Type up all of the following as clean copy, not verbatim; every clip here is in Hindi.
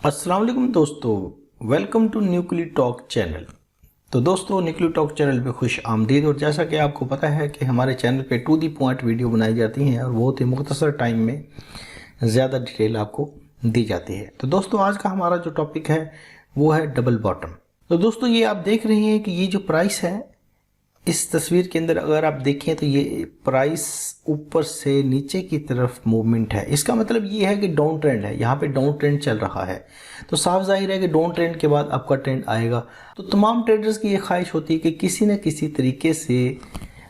अस्सलाम वालेकुम दोस्तों, वेलकम टू न्यूक्ली टॉक चैनल। तो दोस्तों, न्यूक्ली टॉक चैनल पे खुश आमदीद। और जैसा कि आपको पता है कि हमारे चैनल पे टू दी पॉइंट वीडियो बनाई जाती हैं और बहुत ही मुख्तसर टाइम में ज़्यादा डिटेल आपको दी जाती है। तो दोस्तों, आज का हमारा जो टॉपिक है वो है डबल बॉटम। तो दोस्तों, ये आप देख रहे हैं कि ये जो प्राइस है इस तस्वीर के अंदर अगर आप देखें तो ये प्राइस ऊपर से नीचे की तरफ मूवमेंट है। इसका मतलब ये है कि डाउन ट्रेंड है, यहाँ पे डाउन ट्रेंड चल रहा है। तो साफ जाहिर है कि डाउन ट्रेंड के बाद आपका ट्रेंड आएगा। तो तमाम ट्रेडर्स की ये ख्वाहिश होती है कि किसी न किसी तरीके से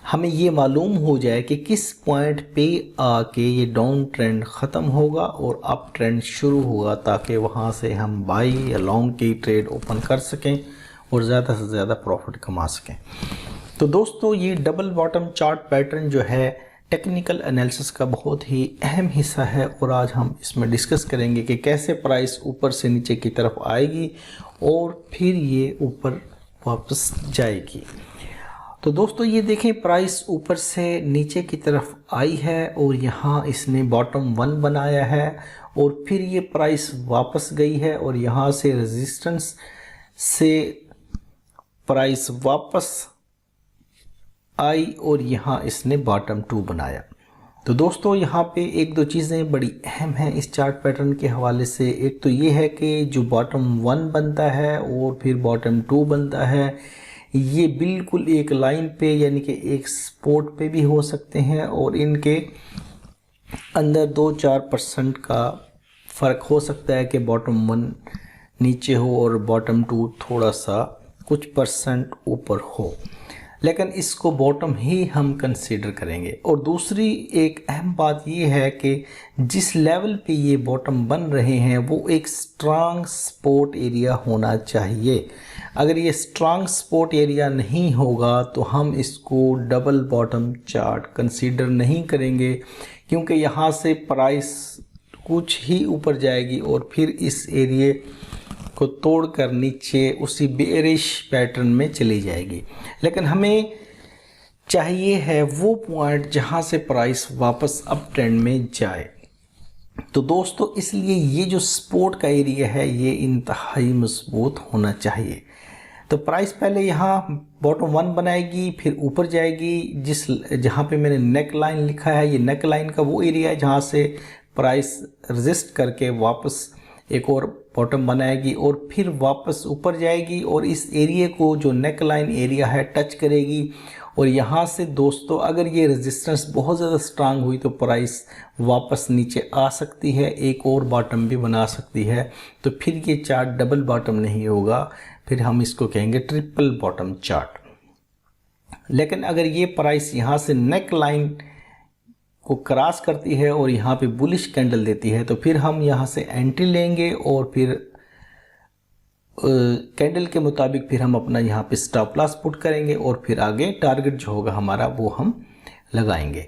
हमें ये मालूम हो जाए कि किस पॉइंट पे आके ये डाउन ट्रेंड ख़त्म होगा और अप ट्रेंड शुरू होगा, ताकि वहाँ से हम बाई या लॉन्ग की ट्रेड ओपन कर सकें और ज़्यादा से ज़्यादा प्रॉफिट कमा सकें। तो दोस्तों, ये डबल बॉटम चार्ट पैटर्न जो है टेक्निकल एनालिसिस का बहुत ही अहम हिस्सा है और आज हम इसमें डिस्कस करेंगे कि कैसे प्राइस ऊपर से नीचे की तरफ आएगी और फिर ये ऊपर वापस जाएगी। तो दोस्तों, ये देखें, प्राइस ऊपर से नीचे की तरफ आई है और यहाँ इसने बॉटम 1 बनाया है और फिर ये प्राइस वापस गई है और यहाँ से रेजिस्टेंस से प्राइस वापस आई और यहाँ इसने बॉटम 2 बनाया। तो दोस्तों, यहाँ पे एक दो चीज़ें बड़ी अहम हैं इस चार्ट पैटर्न के हवाले से। एक तो ये है कि जो बॉटम 1 बनता है और फिर बॉटम 2 बनता है, ये बिल्कुल एक लाइन पे यानी कि एक सपोर्ट पे भी हो सकते हैं और इनके अंदर 2-4% का फ़र्क हो सकता है कि बॉटम 1 नीचे हो और बॉटम 2 थोड़ा सा कुछ परसेंट ऊपर हो, लेकिन इसको बॉटम ही हम कंसीडर करेंगे। और दूसरी एक अहम बात यह है कि जिस लेवल पे ये बॉटम बन रहे हैं वो एक स्ट्रांग सपोर्ट एरिया होना चाहिए। अगर ये स्ट्रांग सपोर्ट एरिया नहीं होगा तो हम इसको डबल बॉटम चार्ट कंसीडर नहीं करेंगे, क्योंकि यहाँ से प्राइस कुछ ही ऊपर जाएगी और फिर इस एरिया को तोड़कर नीचे उसी बेरिश पैटर्न में चली जाएगी। लेकिन हमें चाहिए है वो पॉइंट जहां से प्राइस वापस अप ट्रेंड में जाए। तो दोस्तों, इसलिए ये जो सपोर्ट का एरिया है ये इंतहाई मजबूत होना चाहिए। तो प्राइस पहले यहाँ बॉटम 1 बनाएगी, फिर ऊपर जाएगी। जहाँ पे मैंने नेक लाइन लिखा है, ये नेक लाइन का वो एरिया है जहाँ से प्राइस रेजिस्ट करके वापस एक और बॉटम बनाएगी और फिर वापस ऊपर जाएगी और इस एरिया को जो नेक लाइन एरिया है टच करेगी। और यहाँ से दोस्तों, अगर ये रेजिस्टेंस बहुत ज़्यादा स्ट्रांग हुई तो प्राइस वापस नीचे आ सकती है, एक और बॉटम भी बना सकती है। तो फिर ये चार्ट डबल बॉटम नहीं होगा, फिर हम इसको कहेंगे ट्रिपल बॉटम चार्ट। लेकिन अगर ये प्राइस यहाँ से नेक लाइन को क्रॉस करती है और यहाँ पे बुलिश कैंडल देती है तो फिर हम यहाँ से एंट्री लेंगे और फिर कैंडल के मुताबिक फिर हम अपना यहाँ पे स्टॉप लॉस पुट करेंगे और फिर आगे टारगेट जो होगा हमारा वो हम लगाएंगे।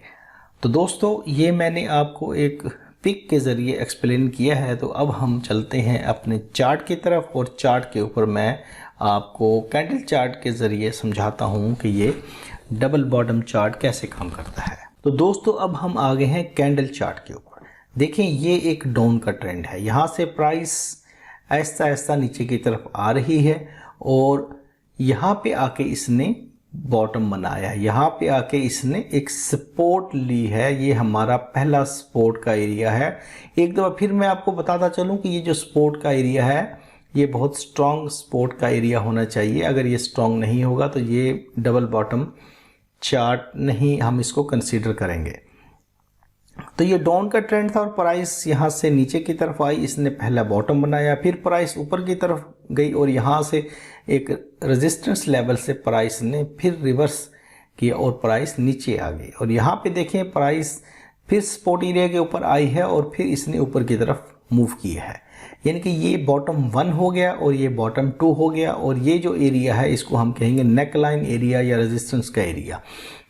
तो दोस्तों, ये मैंने आपको एक पिक के ज़रिए एक्सप्लेन किया है। तो अब हम चलते हैं अपने चार्ट की तरफ और चार्ट के ऊपर मैं आपको कैंडल चार्ट के ज़रिए समझाता हूँ कि ये डबल बॉटम चार्ट कैसे काम करता है। तो दोस्तों, अब हम आ गए हैं कैंडल चार्ट के ऊपर। देखें, ये एक डाउन का ट्रेंड है। यहाँ से प्राइस ऐसा ऐसा नीचे की तरफ आ रही है और यहाँ पे आके इसने बॉटम बनाया है। यहाँ पे आके इसने एक सपोर्ट ली है, ये हमारा पहला सपोर्ट का एरिया है। एक दफ़ा फिर मैं आपको बताता चलूँ कि ये जो सपोर्ट का एरिया है ये बहुत स्ट्रॉन्ग सपोर्ट का एरिया होना चाहिए। अगर ये स्ट्रॉन्ग नहीं होगा तो ये डबल बॉटम चार्ट नहीं हम इसको कंसीडर करेंगे। तो ये डाउन का ट्रेंड था और प्राइस यहाँ से नीचे की तरफ आई, इसने पहला बॉटम बनाया, फिर प्राइस ऊपर की तरफ गई और यहाँ से एक रेजिस्टेंस लेवल से प्राइस ने फिर रिवर्स किया और प्राइस नीचे आ गई। और यहाँ पे देखें, प्राइस फिर सपोर्ट एरिया के ऊपर आई है और फिर इसने ऊपर की तरफ मूव किया है। यानी कि ये बॉटम 1 हो गया और ये बॉटम 2 हो गया और ये जो एरिया है इसको हम कहेंगे नेक लाइन एरिया या रेजिस्टेंस का एरिया।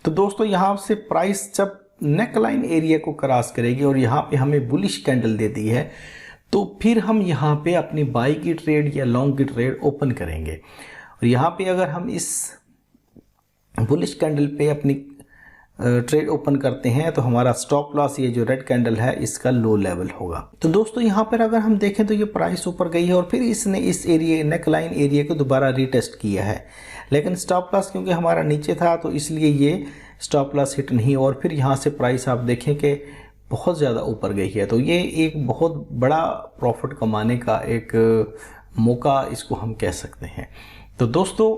तो दोस्तों, यहाँ से प्राइस जब नेक लाइन एरिया को क्रॉस करेगी और यहाँ पे हमें बुलिश कैंडल देती है तो फिर हम यहाँ पे अपनी बाई की ट्रेड या लॉन्ग की ट्रेड ओपन करेंगे। और यहाँ पे अगर हम इस बुलिश कैंडल पे अपनी ट्रेड ओपन करते हैं तो हमारा स्टॉप लॉस ये जो रेड कैंडल है इसका लो लेवल होगा। तो दोस्तों यहाँ पर अगर हम देखें तो ये प्राइस ऊपर गई है और फिर इसने इस एरिया नेक लाइन एरिया को दोबारा रीटेस्ट किया है, लेकिन स्टॉप लॉस क्योंकि हमारा नीचे था तो इसलिए ये स्टॉप लॉस हिट नहीं, और फिर यहाँ से प्राइस आप देखें कि बहुत ज़्यादा ऊपर गई है। तो ये एक बहुत बड़ा प्रॉफिट कमाने का एक मौका इसको हम कह सकते हैं। तो दोस्तों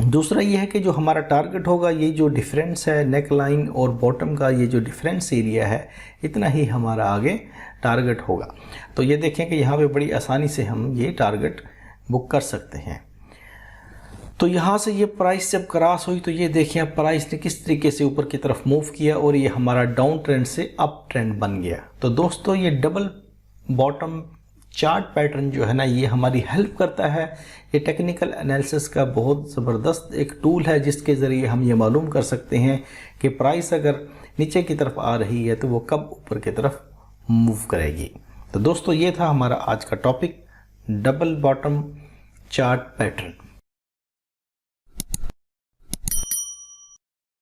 दूसरा ये है कि जो हमारा टारगेट होगा, ये जो डिफरेंस है नेक लाइन और बॉटम का, ये जो डिफरेंस एरिया है इतना ही हमारा आगे टारगेट होगा। तो ये देखें कि यहाँ पे बड़ी आसानी से हम ये टारगेट बुक कर सकते हैं। तो यहाँ से ये प्राइस जब क्रॉस हुई तो ये देखिए अब प्राइस ने किस तरीके से ऊपर की तरफ मूव किया और ये हमारा डाउन ट्रेंड से अप ट्रेंड बन गया। तो दोस्तों ये डबल बॉटम चार्ट पैटर्न जो है ना, ये हमारी हेल्प करता है। ये टेक्निकल एनालिसिस का बहुत ज़बरदस्त एक टूल है जिसके ज़रिए हम ये मालूम कर सकते हैं कि प्राइस अगर नीचे की तरफ आ रही है तो वो कब ऊपर की तरफ मूव करेगी। तो दोस्तों ये था हमारा आज का topic, double bottom chart pattern.